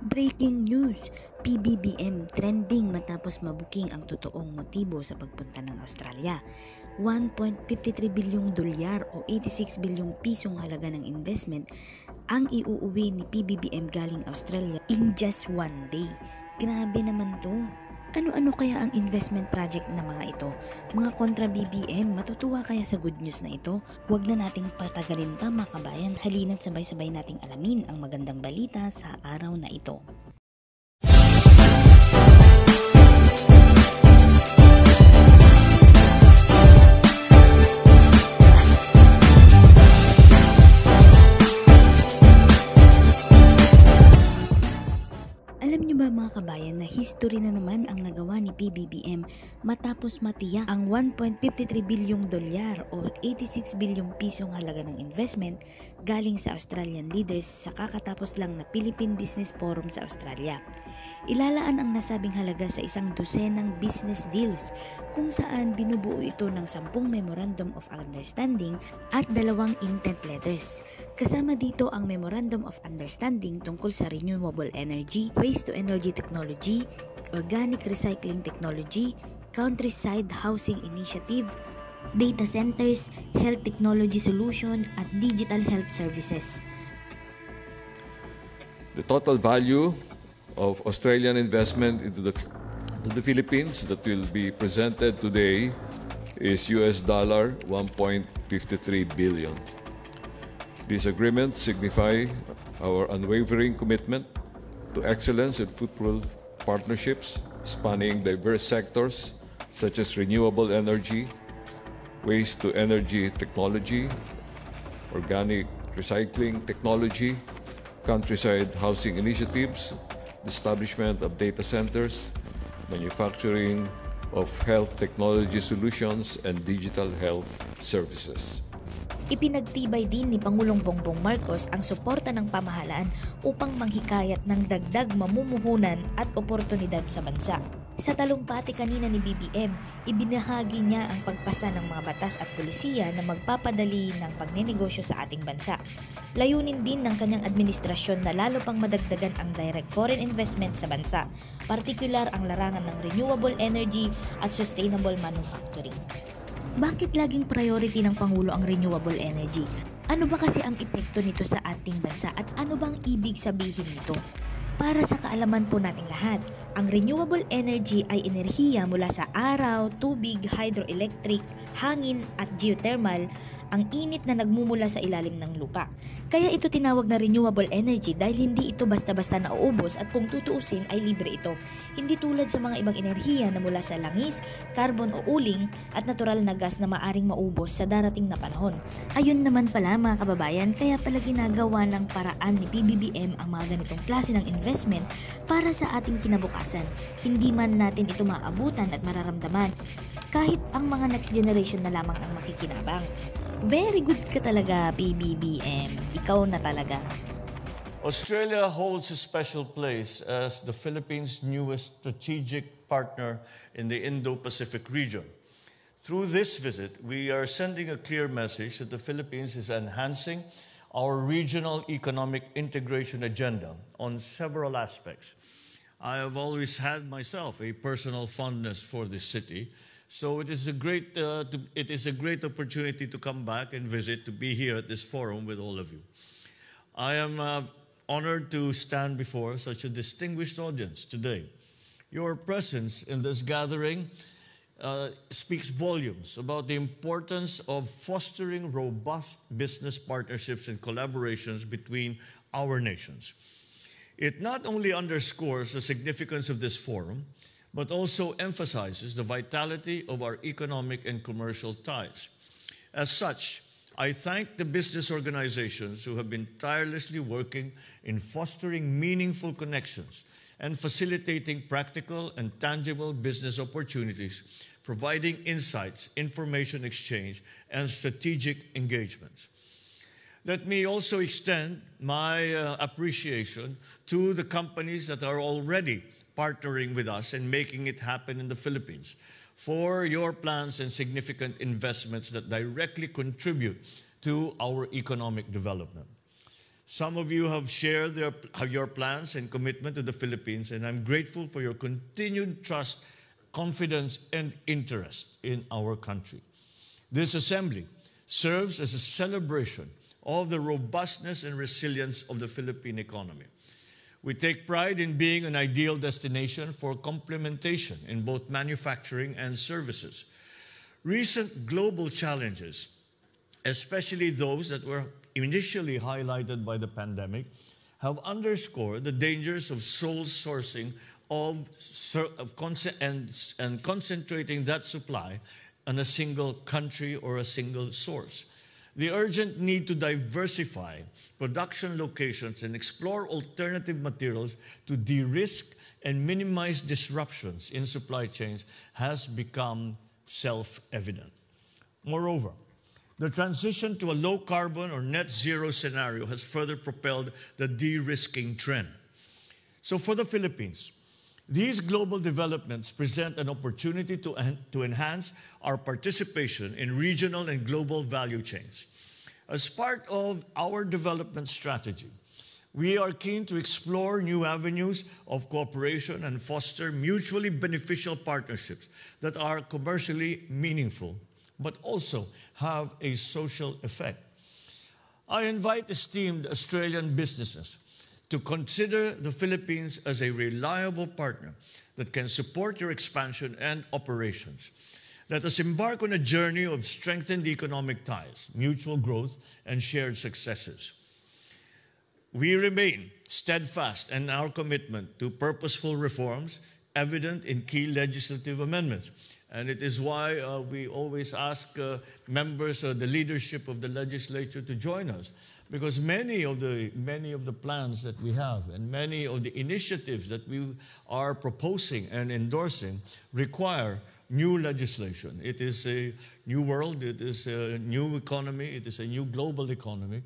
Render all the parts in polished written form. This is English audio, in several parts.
Breaking news! Pbbm trending matapos mabuking ang totoong motibo sa pagpunta ng Australia. 1.53 bilyong dolyar o 86 bilyong pisong halaga ng investment ang iuuwi ni Pbbm galing Australia in just one day. Grabe naman to! Ano-ano kaya ang investment project na mga ito? Mga kontra BBM, matutuwa kaya sa good news na ito? Huwag na nating patagalin pa mga kabayan, halina't sabay-sabay nating alamin ang magandang balita sa araw na ito. Alam niyo ba mga kabayan na history na naman ang nagawa ni Pbbm matapos matiyak ang 1.53 bilyong dolyar o 86 bilyong pisong halaga ng investment galing sa Australian leaders sa kakatapos lang na Philippine Business Forum sa Australia. Ilalaan ang nasabing halaga sa isang dosenang business deals kung saan binubuo ito ng 10 Memorandum of Understanding at 2 intent letters. Kasama dito ang Memorandum of Understanding tungkol sa renewable energy, waste-to-energy technology, organic recycling technology, countryside housing initiative, data centers, health technology solution, at digital health services. The total value of Australian investment into the Philippines that will be presented today is $1.53 billion. These agreements signify our unwavering commitment to excellence and fruitful partnerships spanning diverse sectors such as renewable energy, waste-to-energy technology, organic recycling technology, countryside housing initiatives, the establishment of data centers, manufacturing of health technology solutions, and digital health services. Ipinagtibay din ni Pangulong Bongbong Marcos ang suporta ng pamahalaan upang manghikayat ng dagdag mamumuhunan at oportunidad sa bansa. Sa talumpati kanina ni BBM, ibinahagi niya ang pagpasa ng mga batas at pulisiya na magpapadali ng pagnenegosyo sa ating bansa. Layunin din ng kanyang administrasyon na lalo pang madagdagan ang direct foreign investment sa bansa, partikular ang larangan ng renewable energy at sustainable manufacturing. Bakit laging priority ng Pangulo ang renewable energy? Ano ba kasi ang epekto nito sa ating bansa at ano bang ibig sabihin nito? Para sa kaalaman po nating lahat, ang renewable energy ay enerhiya mula sa araw, tubig, hydroelectric, hangin at geothermal, ang init na nagmumula sa ilalim ng lupa. Kaya ito tinawag na renewable energy dahil hindi ito basta-basta nauubos at kung tutuusin ay libre ito. Hindi tulad sa mga ibang enerhiya na mula sa langis, carbon o uling at natural na gas na maaring maubos sa darating na panahon. Ayun naman pala mga kababayan, kaya pala ginagawa ng paraan ni Pbbm ang mga ganitong klase ng investment para sa ating kinabukasan. Hindi man natin ito maabutan at mararamdaman kahit ang mga next generation na lamang ang makikinabang. Very good ka talaga, Pbbm. Ikaw na talaga. Australia holds a special place as the Philippines' newest strategic partner in the Indo-Pacific region. Through this visit, we are sending a clear message that the Philippines is enhancing our regional economic integration agenda on several aspects. I have always had myself a personal fondness for this city, so it is a great opportunity to come back and visit, to be here at this forum with all of you. I am honored to stand before such a distinguished audience today. Your presence in this gathering speaks volumes about the importance of fostering robust business partnerships and collaborations between our nations. It not only underscores the significance of this forum, but also emphasizes the vitality of our economic and commercial ties. As such, I thank the business organizations who have been tirelessly working in fostering meaningful connections and facilitating practical and tangible business opportunities, providing insights, information exchange, and strategic engagements. Let me also extend my appreciation to the companies that are already partnering with us and making it happen in the Philippines for your plans and significant investments that directly contribute to our economic development. Some of you have shared your plans and commitment to the Philippines, and I'm grateful for your continued trust, confidence, and interest in our country. This assembly serves as a celebration of the robustness and resilience of the Philippine economy. We take pride in being an ideal destination for complementation in both manufacturing and services. Recent global challenges, especially those that were initially highlighted by the pandemic, have underscored the dangers of sole sourcing and concentrating that supply on a single country or a single source. The urgent need to diversify production locations and explore alternative materials to de-risk and minimize disruptions in supply chains has become self-evident. Moreover, the transition to a low-carbon or net-zero scenario has further propelled the de-risking trend. So for the Philippines, these global developments present an opportunity to enhance our participation in regional and global value chains. As part of our development strategy, we are keen to explore new avenues of cooperation and foster mutually beneficial partnerships that are commercially meaningful, but also have a social effect. I invite esteemed Australian businesses to consider the Philippines as a reliable partner that can support your expansion and operations. Let us embark on a journey of strengthened economic ties, mutual growth, and shared successes. We remain steadfast in our commitment to purposeful reforms evident in key legislative amendments. And it is why we always ask members of the leadership of the legislature to join us, because many of the plans that we have and many of the initiatives that we are proposing and endorsing require new legislation. It is a new world, it is a new economy, it is a new global economy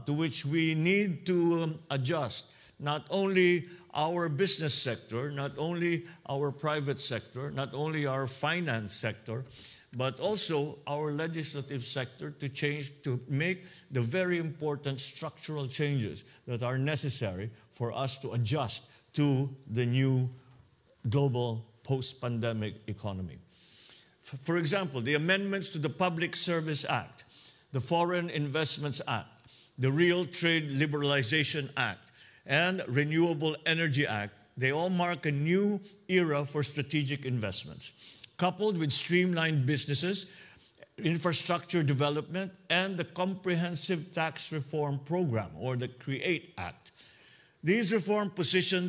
to which we need to adjust not only our business sector, not only our private sector, not only our finance sector, but also our legislative sector to change, to make the very important structural changes that are necessary for us to adjust to the new global post-pandemic economy. For example, the amendments to the Public Service Act, the Foreign Investments Act, the Real Trade Liberalization Act, and Renewable Energy Act, they all mark a new era for strategic investments, coupled with streamlined businesses, infrastructure development, and the Comprehensive Tax Reform Program, or the CREATE Act. These reforms position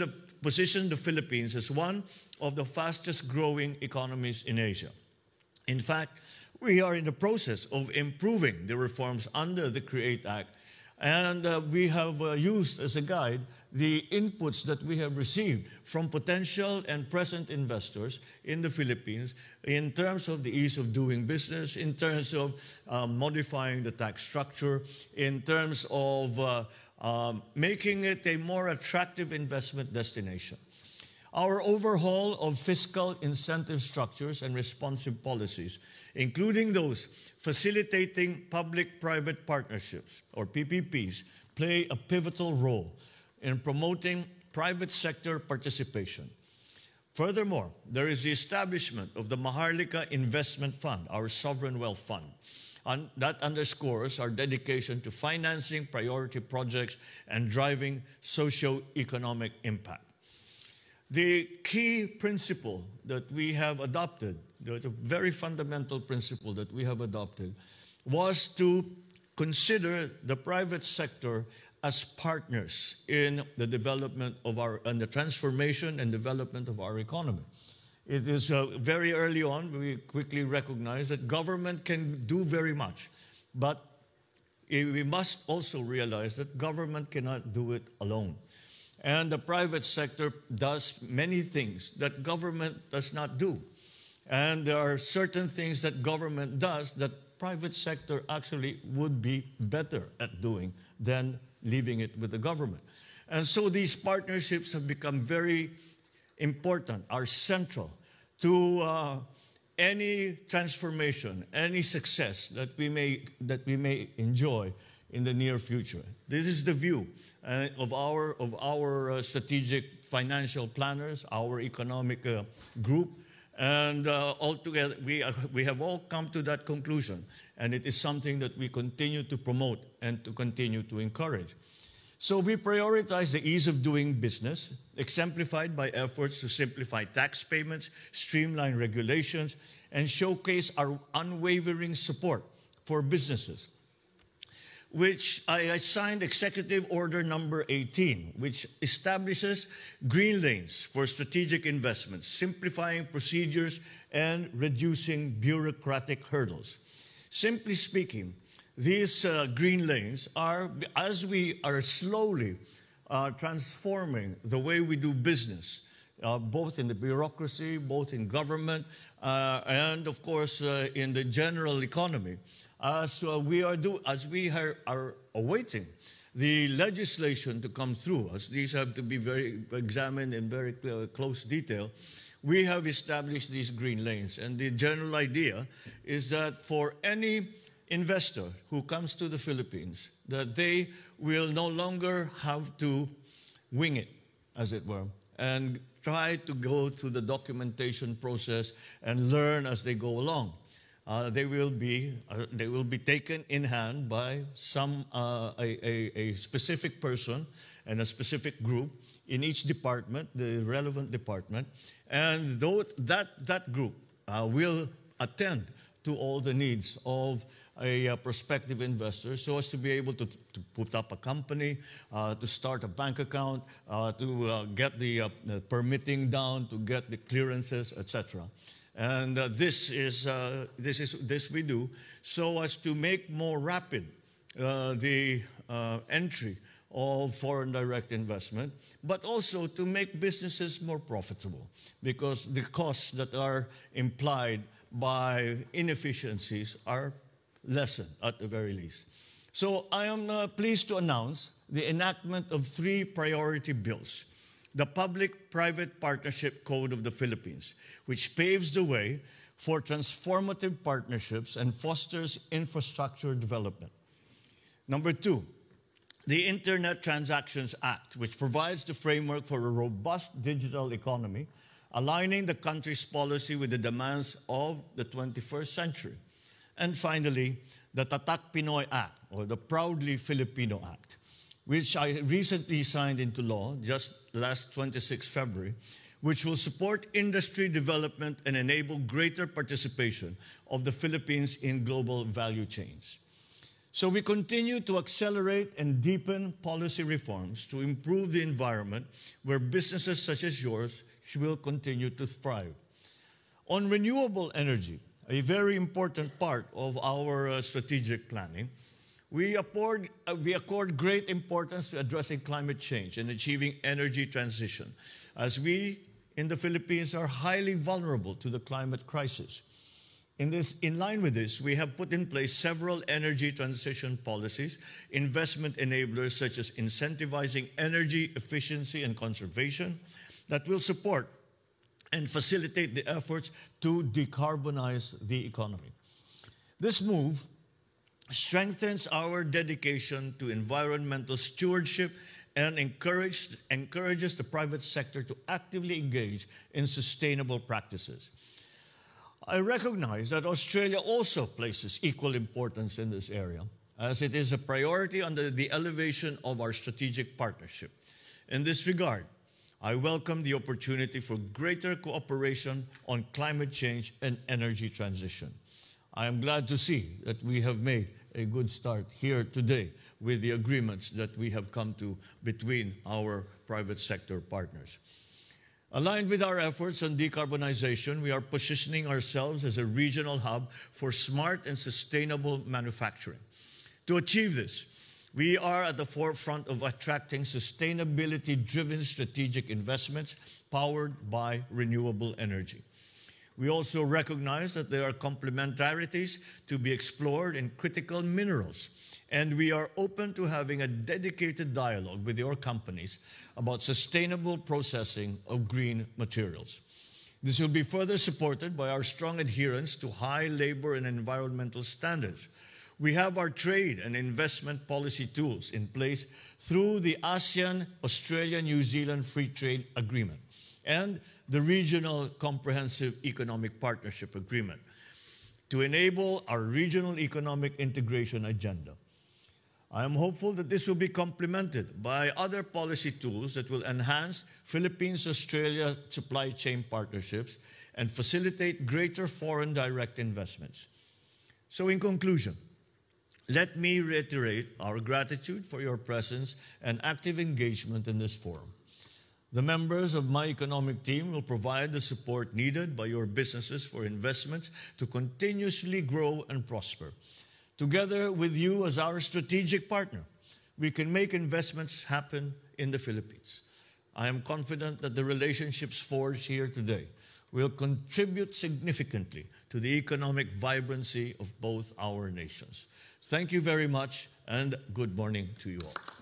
the Philippines as one of the fastest growing economies in Asia. In fact, we are in the process of improving the reforms under the CREATE Act, and we have used as a guide the inputs that we have received from potential and present investors in the Philippines in terms of the ease of doing business, in terms of modifying the tax structure, in terms of making it a more attractive investment destination. Our overhaul of fiscal incentive structures and responsive policies, including those facilitating public-private partnerships, or PPPs, play a pivotal role in promoting private sector participation. Furthermore, there is the establishment of the Maharlika Investment Fund, our sovereign wealth fund. And that underscores our dedication to financing priority projects and driving socio-economic impact. The key principle that we have adopted, the very fundamental principle that we have adopted, was to consider the private sector as partners in the development of the transformation and development of our economy. It is very early on, we quickly recognize that government can do very much, but we must also realize that government cannot do it alone. And the private sector does many things that government does not do. And there are certain things that government does that private sector actually would be better at doing than leaving it with the government. And so these partnerships have become very important, are central to any transformation, any success that we may enjoy in the near future. This is the view of our strategic financial planners, our economic group, and altogether we have all come to that conclusion, and it is something that we continue to promote and to continue to encourage. So we prioritize the ease of doing business, exemplified by efforts to simplify tax payments, streamline regulations, and showcase our unwavering support for businesses, which I signed Executive Order number 18, which establishes green lanes for strategic investments, simplifying procedures and reducing bureaucratic hurdles. Simply speaking, these green lanes are, as we are slowly transforming the way we do business, both in the bureaucracy, both in government, and of course in the general economy, as we are awaiting the legislation to come through, as these have to be very examined in very close detail, we have established these green lanes. And the general idea is that for any investor who comes to the Philippines, that they will no longer have to wing it, as it were, and try to go through the documentation process and learn as they go along. They will be taken in hand by a specific person and a specific group in each department, the relevant department, and that group will attend to all the needs of a prospective investor, so as to be able to put up a company, to start a bank account, to get the permitting down, to get the clearances, etc. And this we do so as to make more rapid the entry of foreign direct investment, but also to make businesses more profitable, because the costs that are implied by inefficiencies are lessened at the very least. So I am pleased to announce the enactment of 3 priority bills. The Public-Private Partnership Code of the Philippines, which paves the way for transformative partnerships and fosters infrastructure development. Number 2, the Internet Transactions Act, which provides the framework for a robust digital economy, aligning the country's policy with the demands of the 21st century. And finally, the Tatak Pinoy Act, or the Proudly Filipino Act, which I recently signed into law just last 26 February, which will support industry development and enable greater participation of the Philippines in global value chains. So we continue to accelerate and deepen policy reforms to improve the environment where businesses such as yours will continue to thrive. On renewable energy, a very important part of our strategic planning, we accord great importance to addressing climate change and achieving energy transition, as we in the Philippines are highly vulnerable to the climate crisis. In line with this, we have put in place several energy transition policies, investment enablers such as incentivizing energy efficiency and conservation that will support and facilitate the efforts to decarbonize the economy. This move strengthens our dedication to environmental stewardship and encourages the private sector to actively engage in sustainable practices. I recognize that Australia also places equal importance in this area, as it is a priority under the elevation of our strategic partnership. In this regard, I welcome the opportunity for greater cooperation on climate change and energy transition. I am glad to see that we have made a good start here today with the agreements that we have come to between our private sector partners. Aligned with our efforts on decarbonization, we are positioning ourselves as a regional hub for smart and sustainable manufacturing. To achieve this, we are at the forefront of attracting sustainability-driven strategic investments powered by renewable energy. We also recognize that there are complementarities to be explored in critical minerals, and we are open to having a dedicated dialogue with your companies about sustainable processing of green materials. This will be further supported by our strong adherence to high labor and environmental standards, We have our trade and investment policy tools in place through the ASEAN-Australia-New Zealand Free Trade Agreement and the Regional Comprehensive Economic Partnership Agreement to enable our regional economic integration agenda. I am hopeful that this will be complemented by other policy tools that will enhance Philippines-Australia supply chain partnerships and facilitate greater foreign direct investments. So in conclusion, let me reiterate our gratitude for your presence and active engagement in this forum. The members of my economic team will provide the support needed by your businesses for investments to continuously grow and prosper. Together with you as our strategic partner, we can make investments happen in the Philippines. I am confident that the relationships forged here today will contribute significantly to the economic vibrancy of both our nations. Thank you very much, and good morning to you all.